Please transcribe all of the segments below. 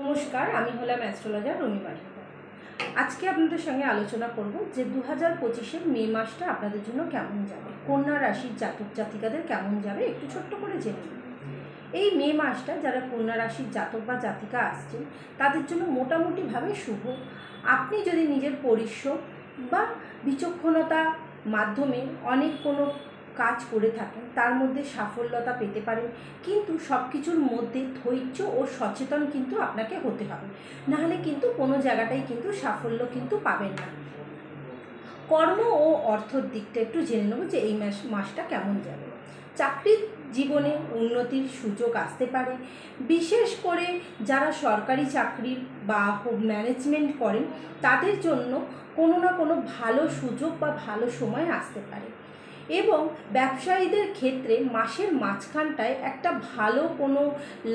নমস্কার, আমি হলাম অ্যাস্ট্রোলজার রুমি পাঠিকা। আজকে আপনাদের সঙ্গে আলোচনা করব যে 2025-এর মে মাসটা আপনাদের জন্য কেমন যাবে, কন্যা রাশির জাতক জাতিকাদের কেমন যাবে একটু ছোট্ট করে জেনে নিন। এই মে মাসটা যারা কন্যা রাশির জাতক বা জাতিকা আসছেন তাদের জন্য মোটামুটিভাবে শুভ। আপনি যদি নিজের পরিশ্রম বা বিচক্ষণতা মাধ্যমে অনেক কোনো কাজ করে থাকেন তার মধ্যে সাফল্যতা পেতে পারেন, কিন্তু সব কিছুর মধ্যে ধৈর্য ও সচেতন কিন্তু আপনাকে হতে হবে, নাহলে কিন্তু কোনো জায়গাটাই কিন্তু সাফল্য কিন্তু পাবেন না। কর্ম ও অর্থর দিকটা একটু জেনে নেব যে এই মাসটা কেমন যাবে। চাকরির জীবনে উন্নতির সুযোগ আসতে পারে, বিশেষ করে যারা সরকারি চাকরির বা ম্যানেজমেন্ট করেন তাদের জন্য কোনো না কোনো ভালো সুযোগ বা ভালো সময় আসতে পারে। এবং ব্যবসায়ীদের ক্ষেত্রে মাসের মাঝখানটায় একটা ভালো কোনো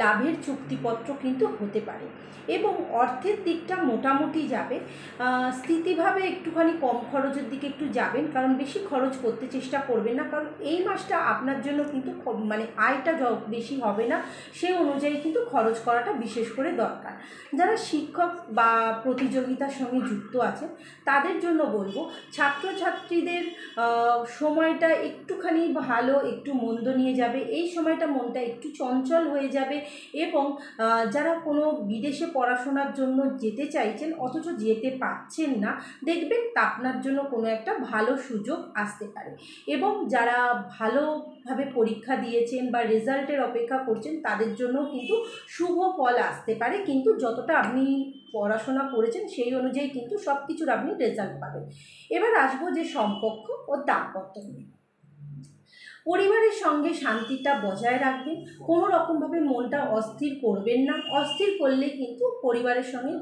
লাভের চুক্তিপত্র কিন্তু হতে পারে। এবং অর্থের দিকটা মোটামুটি যাবে, স্থিতিভাবে একটুখানি কম খরচের দিকে একটু যাবেন, কারণ বেশি খরচ করতে চেষ্টা করবেন না, কারণ এই মাসটা আপনার জন্য কিন্তু আয়টা বেশি হবে না, সেই অনুযায়ী কিন্তু খরচ করাটা বিশেষ করে দরকার। যারা শিক্ষক বা প্রতিযোগিতার সঙ্গে যুক্ত আছে তাদের জন্য বলবো, ছাত্রছাত্রীদের সময়টা একটুখানি ভালো একটু মন্দ নিয়ে যাবে, এই সময়টা মনটা একটু চঞ্চল হয়ে যাবে। এবং যারা কোনো বিদেশে পড়াশোনার জন্য যেতে চাইছেন অথচ যেতে পারছেন না, দেখবেন তা আপনার জন্য কোনো একটা ভালো সুযোগ আসতে পারে। এবং যারা ভালোভাবে পরীক্ষা দিয়েছেন বা রেজাল্টের অপেক্ষা করছেন তাদের জন্য কিন্তু শুভ ফল আসতে পারে, কিন্তু যতটা আপনি পড়াশোনা করেছেন সেই অনুযায়ী কিন্তু সব কিছুর আপনি রেজাল্ট পাবেন। এবার আসবো যে সম্পর্ক ও দাম্পত্য নিয়ে। পরিবারের সঙ্গে শান্তিটা বজায় রাখবেন, কোনো রকমভাবে মনটা অস্থির করবেন না, অস্থির করলে কিন্তু পরিবারের সঙ্গে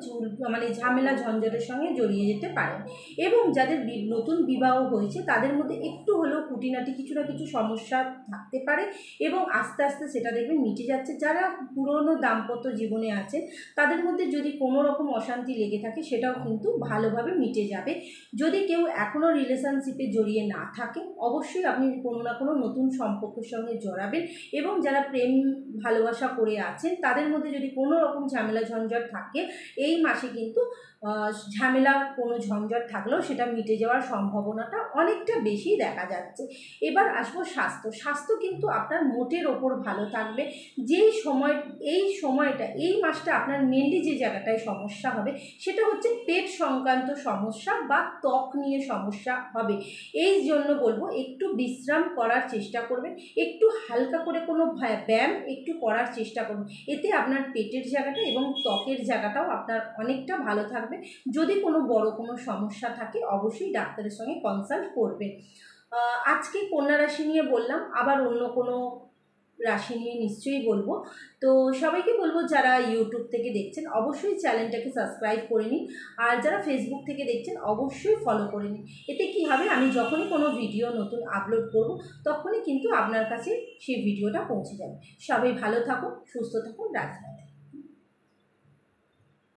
ঝামেলা ঝঞ্ঝাটের সঙ্গে জড়িয়ে যেতে পারেন। এবং যাদের নতুন বিবাহ হয়েছে তাদের মধ্যে একটু হলেও খুঁটিনাটি কিছু না কিছু সমস্যা থাকতে পারে, এবং আস্তে আস্তে সেটা দেখবেন মিটে যাচ্ছে। যারা পুরনো দাম্পত্য জীবনে আছেন তাদের মধ্যে যদি কোনো রকম অশান্তি লেগে থাকে সেটাও কিন্তু ভালোভাবে মিটে যাবে। যদি কেউ এখনও রিলেশনশিপে জড়িয়ে না থাকে অবশ্যই আপনি কোনো না কোনো নতুন সম্পর্কের সঙ্গে জড়াবেন। এবং যারা প্রেম ভালোবাসা করে আছেন তাদের মধ্যে যদি কোনো রকম ঝামেলা ঝঞ্ঝট থাকে এই মাসে কিন্তু ঝামেলা কোনো ঝঞ্ঝট থাকলেও সেটা মিটে যাওয়ার সম্ভাবনাটা অনেকটা বেশি দেখা যাচ্ছে। এবার আসবো স্বাস্থ্য কিন্তু আপনার মোটের ওপর ভালো থাকবে। এই সময়টা এই মাসটা আপনার মেনলি যে জায়গাটায় সমস্যা হবে সেটা হচ্ছে পেট সংক্রান্ত সমস্যা বা ত্বক নিয়ে সমস্যা হবে। এই জন্য বলবো একটু বিশ্রাম করার চেষ্টা করবেন, একটু হালকা করে কোনো ব্যায়াম একটু করার চেষ্টা করুন, এতে আপনার পেটের জায়গাটা এবং ত্বকের জায়গাটাও আপনার অনেকটা ভালো থাকবে। যদি কোনো বড় কোনো সমস্যা থাকে অবশ্যই ডাক্তারের সঙ্গে কনসাল্ট করবেন। আজকে কন্যা রাশি নিয়ে বললাম, আবার অন্য কোনো রাশি নিয়ে নিশ্চয়ই বলবো। তো সবাইকে বলবো যারা ইউটিউব থেকে দেখছেন অবশ্যই চ্যানেলটাকে সাবস্ক্রাইব করে নিন, আর যারা ফেসবুক থেকে দেখছেন অবশ্যই ফলো করে নিন। এতে কি হবে, আমি যখনই কোনো ভিডিও নতুন আপলোড করব তখনই কিন্তু আপনার কাছে সেই ভিডিওটা পৌঁছে যাবে। সবাই ভালো থাকুন, সুস্থ থাকুন, রাধে রাধে।